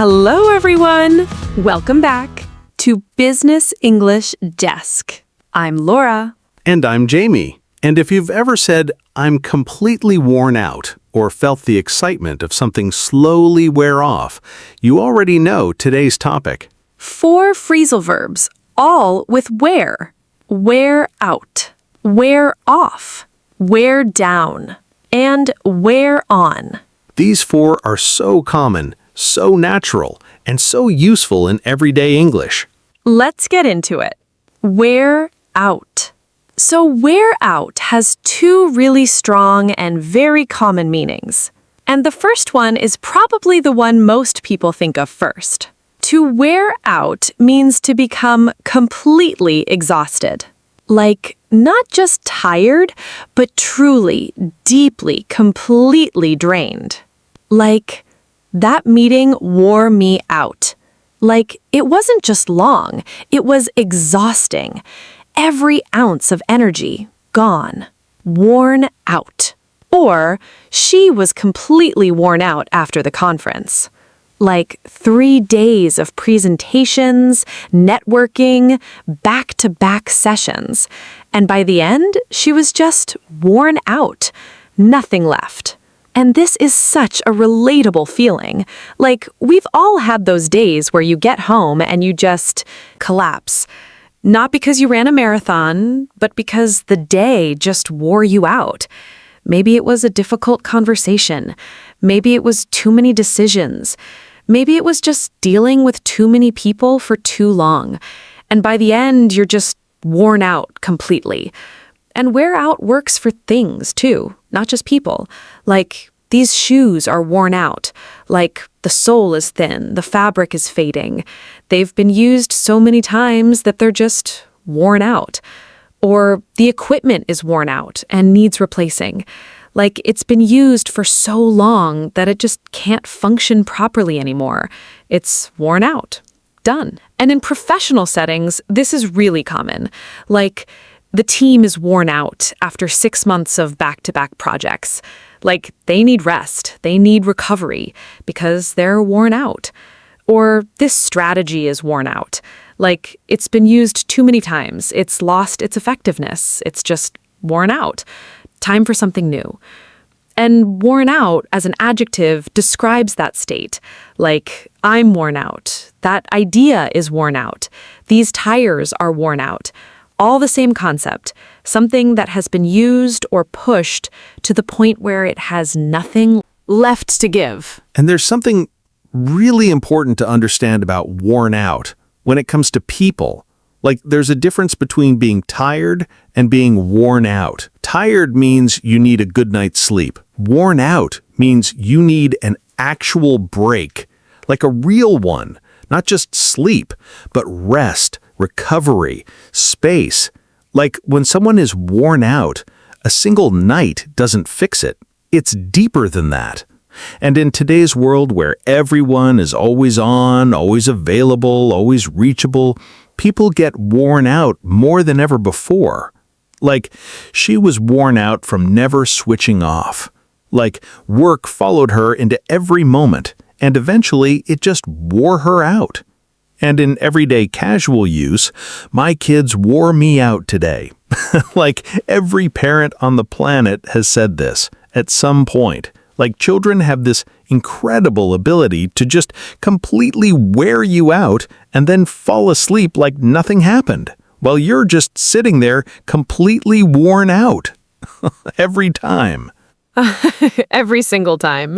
Hello, everyone. Welcome back to Business English Desk. I'm Laura. And I'm Jamie. And if you've ever said, I'm completely worn out, or felt the excitement of something slowly wear off, you already know today's topic. 4 phrasal verbs, all with wear. Wear out, wear off, wear down, and wear on. These 4 are so common, so natural, and so useful in everyday English. Let's get into it. Wear out. So wear out has 2 really strong and very common meanings. And the first one is probably the one most people think of first. To wear out means to become completely exhausted. Like, not just tired, but truly, deeply, completely drained. Like, that meeting wore me out. Like, it wasn't just long, it was exhausting. Every ounce of energy gone, worn out. Or she was completely worn out after the conference. Like 3 days of presentations, networking, back-to-back sessions. And by the end, she was just worn out. Nothing left. And this is such a relatable feeling. Like, we've all had those days where you get home and you just collapse. Not because you ran a marathon, but because the day just wore you out. Maybe it was a difficult conversation. Maybe it was too many decisions. Maybe it was just dealing with too many people for too long. And by the end, you're just worn out completely. And wear out works for things, too, not just people. Like, these shoes are worn out. Like, the sole is thin, the fabric is fading. They've been used so many times that they're just worn out. Or the equipment is worn out and needs replacing. Like, it's been used for so long that it just can't function properly anymore. It's worn out. Done. And in professional settings, this is really common. Like, the team is worn out after 6 months of back-to-back projects. Like, they need rest, they need recovery, because they're worn out. Or this strategy is worn out. Like, it's been used too many times, it's lost its effectiveness, it's just worn out. Time for something new. And worn out as an adjective describes that state. Like, I'm worn out. That idea is worn out. These tires are worn out. All the same concept, something that has been used or pushed to the point where it has nothing left to give. And there's something really important to understand about worn out when it comes to people. Like, there's a difference between being tired and being worn out. Tired means you need a good night's sleep. Worn out means you need an actual break, like a real one, not just sleep, but rest, recovery, space. Like, when someone is worn out, a single night doesn't fix it. It's deeper than that. And in today's world where everyone is always on, always available, always reachable, people get worn out more than ever before. Like, she was worn out from never switching off. Like, work followed her into every moment, and eventually it just wore her out. And in everyday casual use, my kids wore me out today. Like, every parent on the planet has said this at some point. Like, children have this incredible ability to just completely wear you out and then fall asleep like nothing happened, while you're just sitting there completely worn out. Every time. Every single time.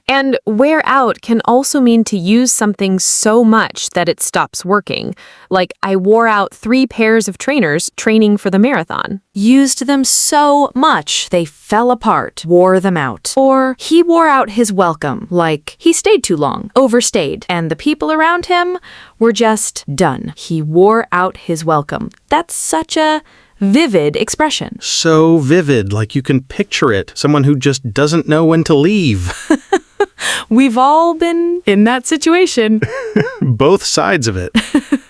And wear out can also mean to use something so much that it stops working. Like, I wore out 3 pairs of trainers training for the marathon. Used them so much they fell apart. Wore them out. Or he wore out his welcome. Like, he stayed too long, overstayed, and the people around him were just done. He wore out his welcome. That's such a vivid expression. So vivid, like you can picture it. Someone who just doesn't know when to leave. We've all been in that situation. Both sides of it.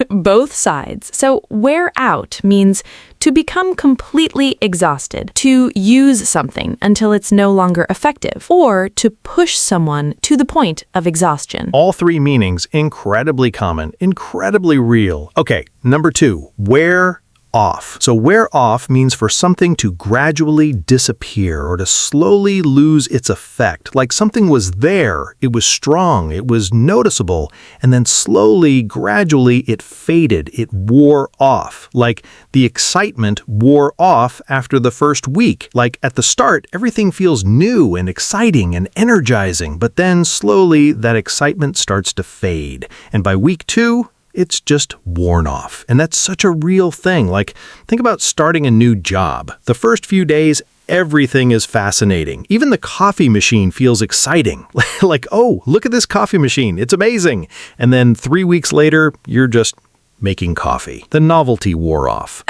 Both sides. So wear out means To become completely exhausted, to use something until it's no longer effective, or to push someone to the point of exhaustion. All three meanings incredibly common, incredibly real. Okay, number 2, wear off. So wear off means for something to gradually disappear or to slowly lose its effect. Like something was there, it was strong, it was noticeable, and then slowly, gradually it faded, it wore off. Like the excitement wore off after the first week. Like at the start, everything feels new and exciting and energizing, but then slowly that excitement starts to fade. And by week 2, it's just worn off. And that's such a real thing. Like, think about starting a new job. The first few days, everything is fascinating. Even the coffee machine feels exciting. Like, oh, look at this coffee machine. It's amazing. And then 3 weeks later, you're just making coffee. The novelty wore off.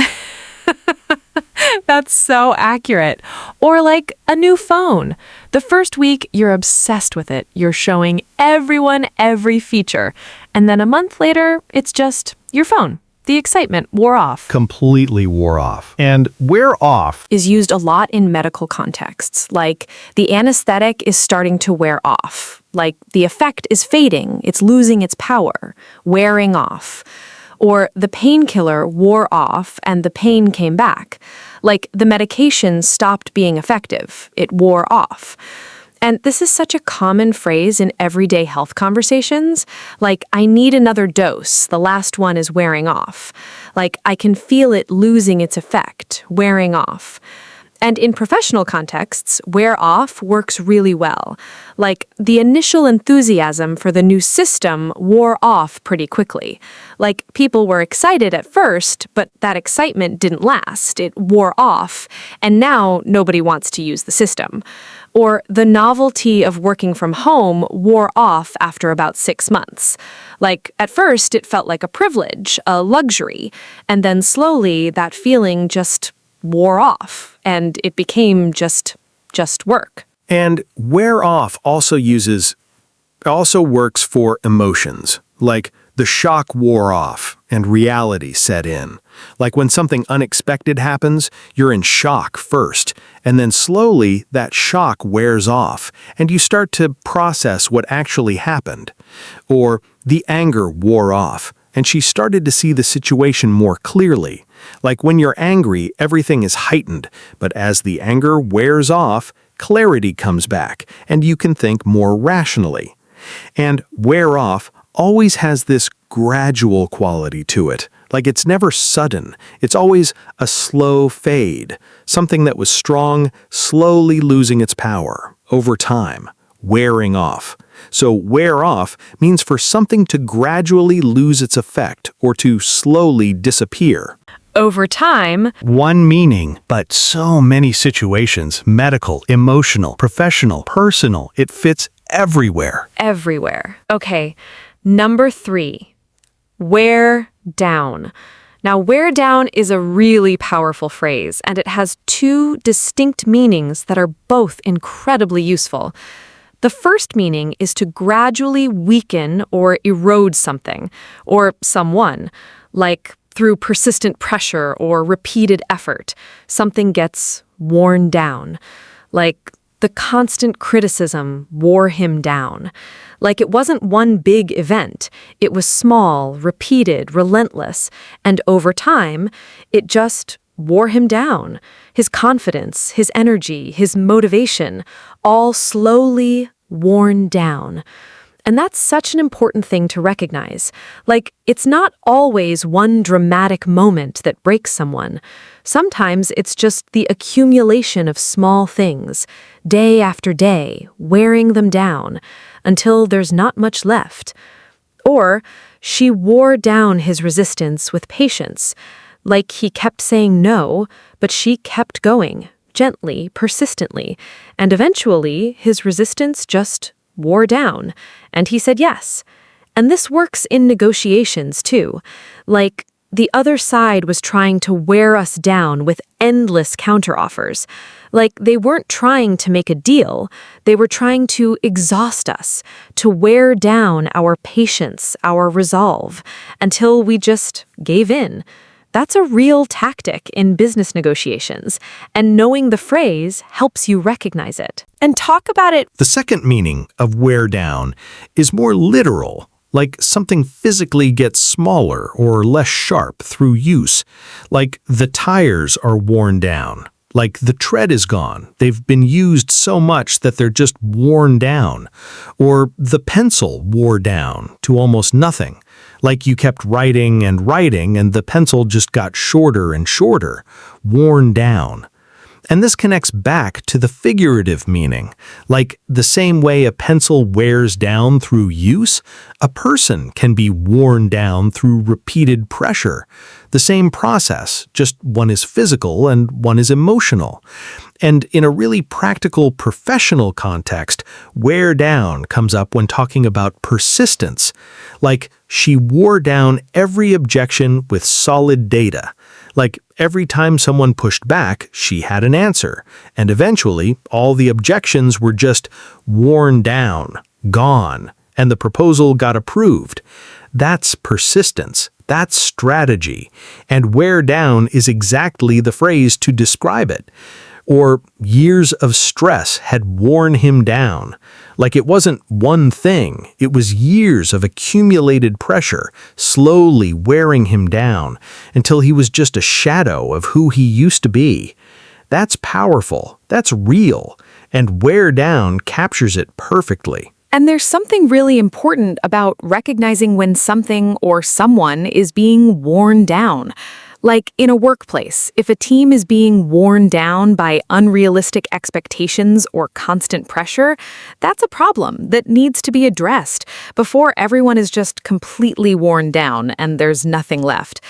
That's so accurate. Or like a new phone. The first week, you're obsessed with it. You're showing everyone every feature. And then a month later, it's just your phone. The excitement wore off. Completely wore off. And wear off Is used a lot in medical contexts, like the anesthetic is starting to wear off, like the effect is fading, it's losing its power, wearing off. Or the painkiller wore off and the pain came back, like the medication stopped being effective, it wore off. And this is such a common phrase in everyday health conversations, like, I need another dose, the last one is wearing off. Like, I can feel it losing its effect, wearing off. And in professional contexts, wear off works really well. Like, the initial enthusiasm for the new system wore off pretty quickly. Like, people were excited at first, but that excitement didn't last. It wore off, and now nobody wants to use the system. Or the novelty of working from home wore off after about 6 months. Like, at first, it felt like a privilege, a luxury, and then slowly that feeling just wore off, and it became just work. And wear off also works for emotions, like the shock wore off and reality set in. Like when something unexpected happens, you're in shock first, and then slowly that shock wears off, and you start to process what actually happened. Or the anger wore off, and she started to see the situation more clearly. Like when you're angry, everything is heightened, but as the anger wears off, clarity comes back, and you can think more rationally. And wear off always has this gradual quality to it. Like it's never sudden. It's always a slow fade, something that was strong, slowly losing its power over time, wearing off. So wear off means for something to gradually lose its effect or to slowly disappear. Over time, One meaning, but so many situations, medical, emotional, professional, personal, it fits everywhere. everywhere. Okay, number 3, wear down. Now, wear down is a really powerful phrase, and it has 2 distinct meanings that are both incredibly useful. The first meaning is to gradually weaken or erode something, or someone, like through persistent pressure or repeated effort. Something gets worn down, like the constant criticism wore him down. Like it wasn't one big event. It was small, repeated, relentless, and over time, it just wore him down. His confidence, his energy, his motivation, all slowly worn down. And that's such an important thing to recognize. Like, it's not always one dramatic moment that breaks someone. Sometimes it's just the accumulation of small things, day after day, wearing them down, until there's not much left. Or, she wore down his resistance with patience. Like he kept saying no, but she kept going, gently, persistently, and eventually his resistance just wore down, and he said yes. And this works in negotiations too. Like, the other side was trying to wear us down with endless counteroffers. Like, they weren't trying to make a deal, they were trying to exhaust us, to wear down our patience, our resolve, until we just gave in. That's a real tactic in business negotiations, and knowing the phrase helps you recognize it. And talk about it. The second meaning of wear down is more literal, like something physically gets smaller or less sharp through use, like the tires are worn down. Like the tread is gone. They've been used so much that they're just worn down. Or the pencil wore down to almost nothing. Like you kept writing and writing and the pencil just got shorter and shorter. Worn down. And this connects back to the figurative meaning. Like the same way a pencil wears down through use, a person can be worn down through repeated pressure. The same process, just one is physical and one is emotional. And in a really practical professional context, wear down comes up when talking about persistence. Like she wore down every objection with solid data. Like every time someone pushed back, she had an answer. And eventually, all the objections were just worn down, gone, and the proposal got approved. That's persistence. That's strategy. And wear down is exactly the phrase to describe it. Or years of stress had worn him down. Like it wasn't one thing, it was years of accumulated pressure, slowly wearing him down, until he was just a shadow of who he used to be. That's powerful, that's real, and wear down captures it perfectly. And there's something really important about recognizing when something or someone is being worn down. Like in a workplace, if a team is being worn down by unrealistic expectations or constant pressure, that's a problem that needs to be addressed before everyone is just completely worn down and there's nothing left.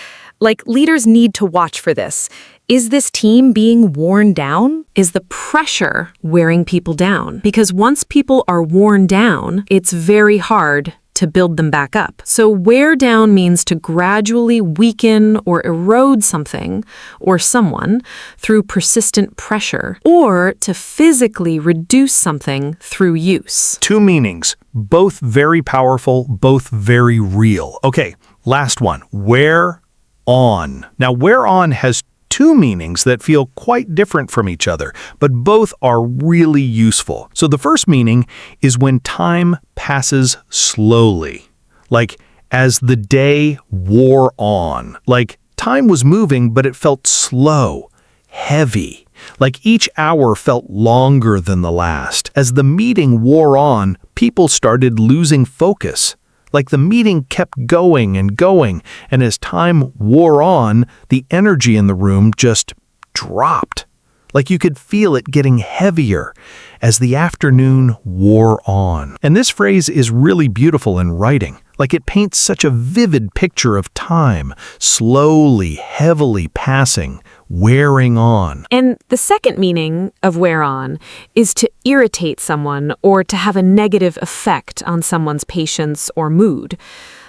Like, leaders need to watch for this. Is this team being worn down? Is the pressure wearing people down? Because once people are worn down, it's very hard to build them back up. So wear down means to gradually weaken or erode something or someone through persistent pressure, or to physically reduce something through use. Two meanings, both very powerful, both very real. Okay, last one, wear on. Now, wear on has two meanings that feel quite different from each other, but both are really useful. So the first meaning is when time passes slowly, like as the day wore on. Like time was moving, but it felt slow, heavy. Like each hour felt longer than the last. As the meeting wore on, people started losing focus. Like the meeting kept going, and as time wore on, the energy in the room just dropped. Like you could feel it getting heavier as the afternoon wore on. And this phrase is really beautiful in writing. Like it paints such a vivid picture of time, slowly, heavily passing, wearing on. And the second meaning of wear on is to irritate someone or to have a negative effect on someone's patience or mood.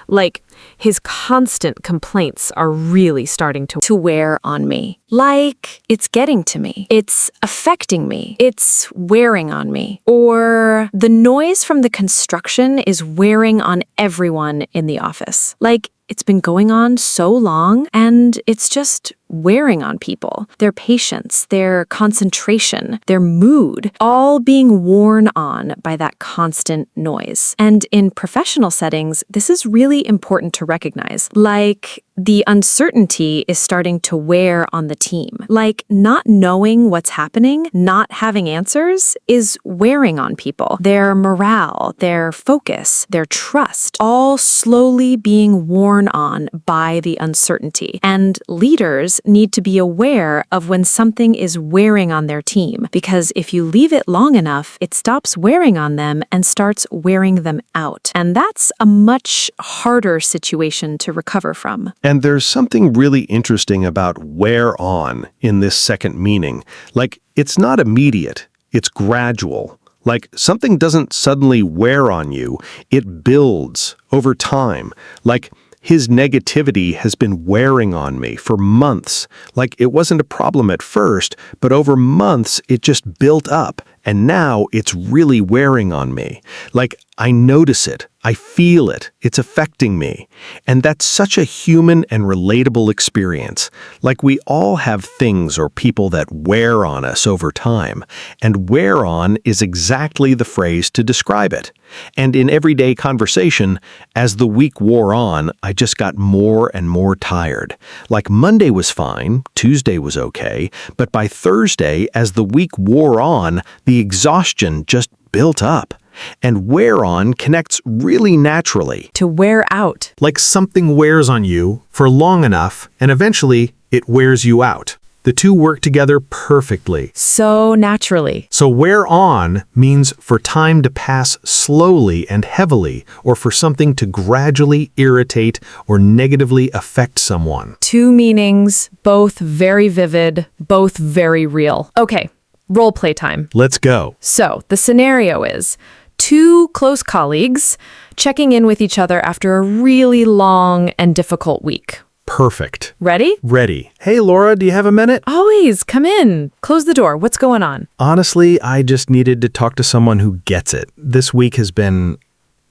Like, his constant complaints are really starting to wear on me. Like, it's getting to me. It's affecting me. It's wearing on me. Or the noise from the construction is wearing on everyone in the office. Like, it's been going on so long, and it's just wearing on people. Their patience, their concentration, their mood, all being worn on by that constant noise. And in professional settings, this is really important to recognize. Like, the uncertainty is starting to wear on the team. Like, not knowing what's happening, not having answers, is wearing on people. Their morale, their focus, their trust, all slowly being worn on by the uncertainty. And leaders need to be aware of when something is wearing on their team, because if you leave it long enough, it stops wearing on them and starts wearing them out. And that's a much harder situation to recover from. And there's something really interesting about wear on in this second meaning. Like, it's not immediate, it's gradual. Like, something doesn't suddenly wear on you, it builds over time. Like, his negativity has been wearing on me for months. Like, it wasn't a problem at first, but over months it just built up, and now it's really wearing on me. Like, I notice it. I feel it. It's affecting me. And that's such a human and relatable experience. Like we all have things or people that wear on us over time. And wear on is exactly the phrase to describe it. And in everyday conversation, as the week wore on, I just got more and more tired. Like Monday was fine, Tuesday was okay, but by Thursday, as the week wore on, the exhaustion just built up. And wear on connects really naturally. To wear out. Like something wears on you for long enough, and eventually it wears you out. The two work together perfectly. So naturally. So wear on means for time to pass slowly and heavily, or for something to gradually irritate or negatively affect someone. Two meanings, both very vivid, both very real. Okay, role play time. Let's go. So the scenario is two close colleagues checking in with each other after a really long and difficult week. Perfect. Ready? Ready. Hey, Laura, do you have a minute? Always. Come in. Close the door. What's going on? Honestly, I just needed to talk to someone who gets it. This week has been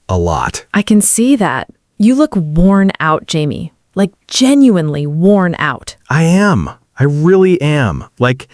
a lot. I can see that. You look worn out, Jamie. Like genuinely worn out. I am. I really am. Like,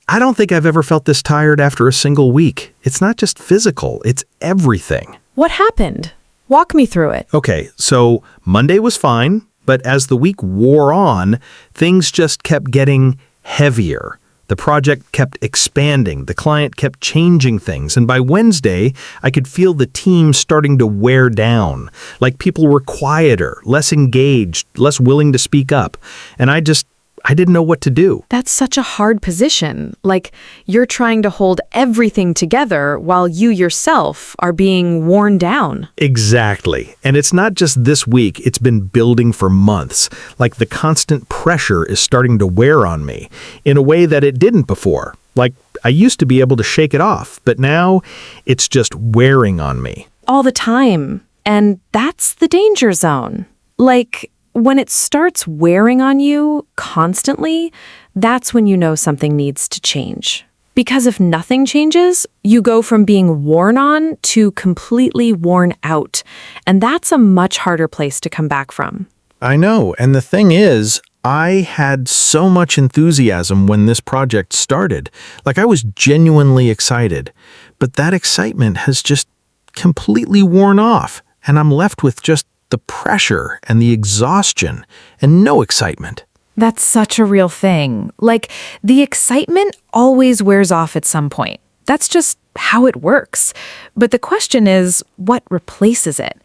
I don't think I've ever felt this tired after a single week. It's not just physical, it's everything. What happened? Walk me through it. Okay, so Monday was fine, but as the week wore on, things just kept getting heavier. The project kept expanding, the client kept changing things, and by Wednesday, I could feel the team starting to wear down. Like people were quieter, less engaged, less willing to speak up, and I didn't know what to do. That's such a hard position. Like you're trying to hold everything together while you yourself are being worn down. Exactly. And it's not just this week, it's been building for months. Like the constant pressure is starting to wear on me in a way that it didn't before. Like I used to be able to shake it off, but now it's just wearing on me. All the time. And that's the danger zone. Like when it starts wearing on you constantly, that's when you know something needs to change. Because if nothing changes, you go from being worn on to completely worn out. And that's a much harder place to come back from. I know. And the thing is, I had so much enthusiasm when this project started. Like I was genuinely excited. But that excitement has just completely worn off. And I'm left with just the pressure and the exhaustion and no excitement. That's such a real thing. Like, the excitement always wears off at some point. That's just how it works. But the question is, what replaces it?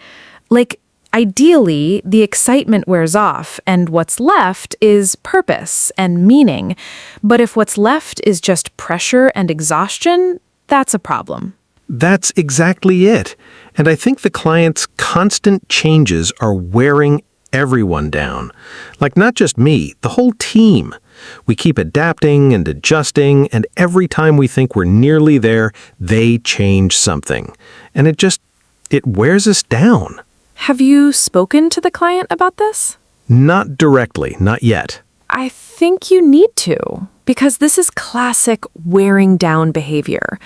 Like, ideally, the excitement wears off, and what's left is purpose and meaning. But if what's left is just pressure and exhaustion, that's a problem. That's exactly it. And I think the client's constant changes are wearing everyone down. Like not just me, the whole team. We keep adapting and adjusting, and every time we think we're nearly there, they change something. And it wears us down. Have you spoken to the client about this? Not directly, not yet. I think you need to, because this is classic wearing down behavior.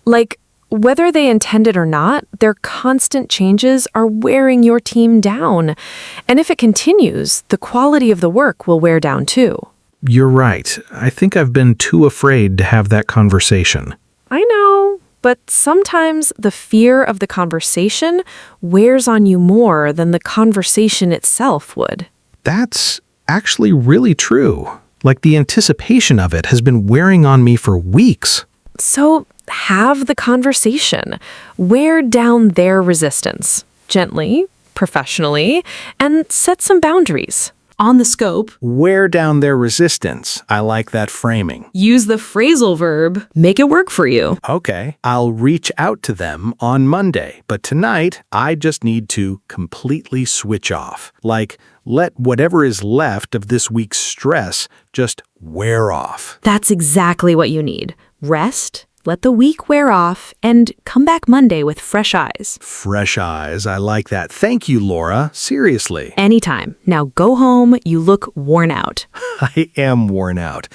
Like, whether they intend it or not, their constant changes are wearing your team down. And if it continues, the quality of the work will wear down too. You're right. I think I've been too afraid to have that conversation. I know, but sometimes the fear of the conversation wears on you more than the conversation itself would. That's actually really true. Like the anticipation of it has been wearing on me for weeks. So have the conversation. Wear down their resistance. Gently, professionally, and set some boundaries. On the scope, Wear down their resistance. I like that framing. use the phrasal verb. Make it work for you. Okay, I'll reach out to them on Monday, but tonight I just need to completely switch off. Like, let whatever is left of this week's stress just wear off. That's exactly what you need. Rest, let the week wear off, and come back Monday with fresh eyes. Fresh eyes, I like that. Thank you, Laura. Seriously. Anytime. Now go home. You look worn out. I am worn out,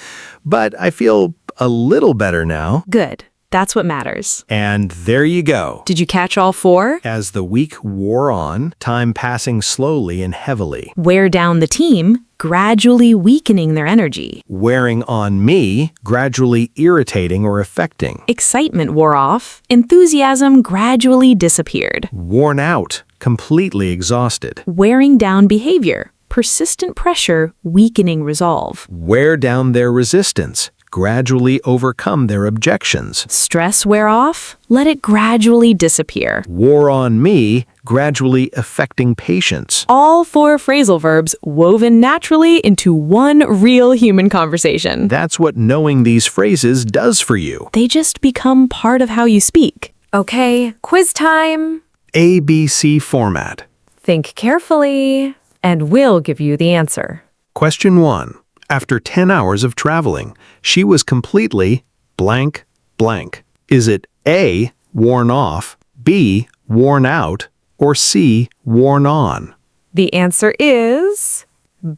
but I feel a little better now. Good. That's what matters. And there you go. Did you catch all 4? As the week wore on, time passing slowly and heavily. Wear down the team, gradually weakening their energy. Wearing on me, gradually irritating or affecting. Excitement wore off, enthusiasm gradually disappeared. Worn out, completely exhausted. Wearing down behavior, persistent pressure, weakening resolve. Wear down their resistance, gradually overcome their objections. Stress wear off, let it gradually disappear. Wore on me, gradually affecting patience. All 4 phrasal verbs woven naturally into one real human conversation. That's what knowing these phrases does for you. They just become part of how you speak. Okay, quiz time. ABC format. Think carefully, and we'll give you the answer. Question 1. After 10 hours of traveling, she was completely blank, blank. Is it A, worn off, B, worn out, or C, worn on? The answer is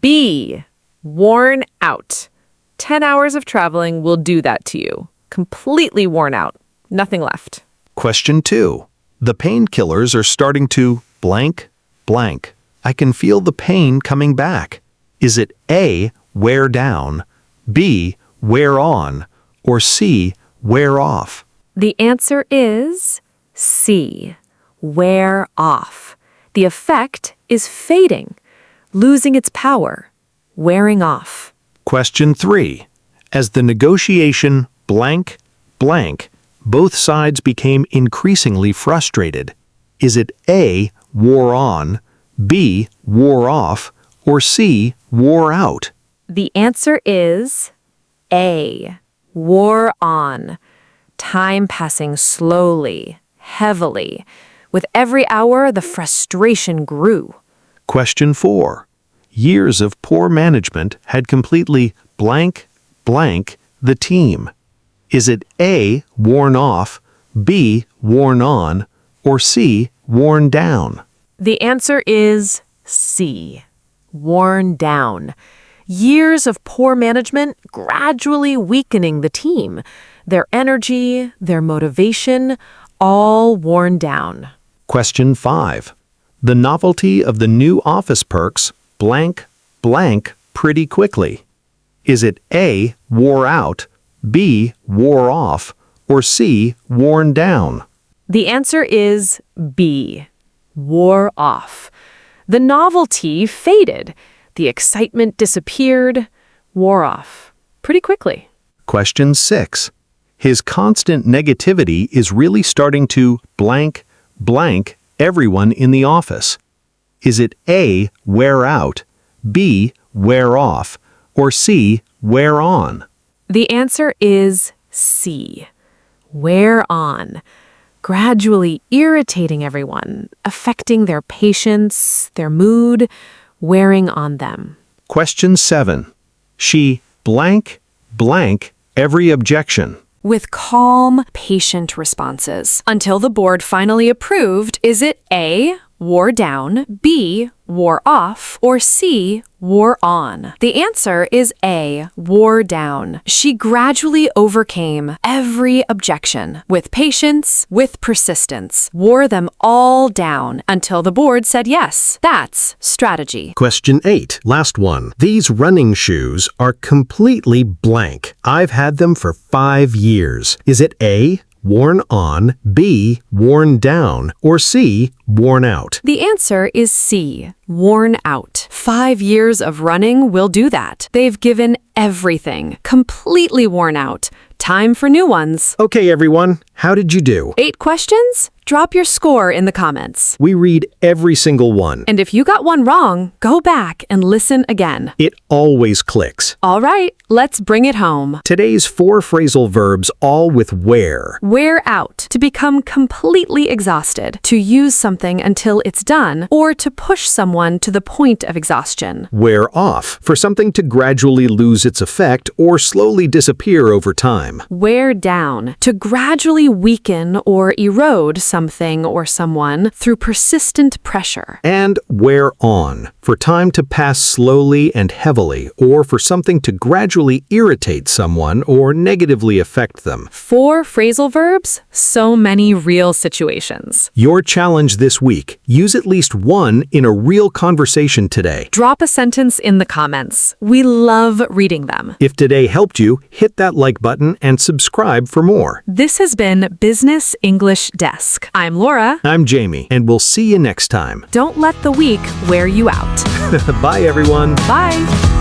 B, worn out. 10 hours of traveling will do that to you. Completely worn out. Nothing left. Question 2. The painkillers are starting to blank, blank. I can feel the pain coming back. Is it A, wear down, B, wear on, or C, wear off? The answer is C, wear off. The effect is fading, losing its power, wearing off. Question 3. As the negotiation blank, blank, both sides became increasingly frustrated. Is it A, wore on, B, wore off, or C, wore out? The answer is A, wore on. Time passing slowly, heavily. With every hour, the frustration grew. Question 4. Years of poor management had completely blank, blank the team. Is it A, worn off, B, worn on, or C, worn down? The answer is C, worn down. Years of poor management gradually weakening the team. Their energy, their motivation, all worn down. Question 5. The novelty of the new office perks blank, blank pretty quickly. Is it A, wore out, B, wore off, or C, worn down? The answer is B, wore off. The novelty faded. The excitement disappeared, wore off pretty quickly. Question 6. His constant negativity is really starting to blank, blank everyone in the office. Is it A, wear out, B, wear off, or C, wear on? The answer is C, wear on. Gradually irritating everyone, affecting their patience, their mood, wearing on them. Question 7. She blank, blank every objection. With calm, patient responses. Until the board finally approved, is it A, wore down, B, wore off, or C, wore on? The answer is A, wore down. She gradually overcame every objection with patience, with persistence, wore them all down until the board said yes. That's strategy. Question 8. Last one. These running shoes are completely blank. I've had them for 5 years. Is it A, worn on, B, worn down, or C, worn out? The answer is C, worn out. 5 years of running will do that. They've given everything, completely worn out. Time for new ones. Okay, everyone, how did you do? 8 questions? Drop your score in the comments. We read every single one. And if you got one wrong, go back and listen again. It always clicks. All right, let's bring it home. Today's 4 phrasal verbs, all with wear. Wear out, to become completely exhausted, to use something until it's done, or to push someone to the point of exhaustion. Wear off, for something to gradually lose its effect or slowly disappear over time. Wear down, to gradually weaken or erode something or someone through persistent pressure. And wear on, for time to pass slowly and heavily, or for something to gradually irritate someone or negatively affect them. 4 phrasal verbs, so many real situations. Your challenge this week, use at least one in a real conversation today. Drop a sentence in the comments. We love reading them. If today helped you, hit that like button and subscribe for more. This has been Business English Desk. I'm Laura. I'm Jamie, and we'll see you next time. Don't let the week wear you out. Bye, everyone. Bye.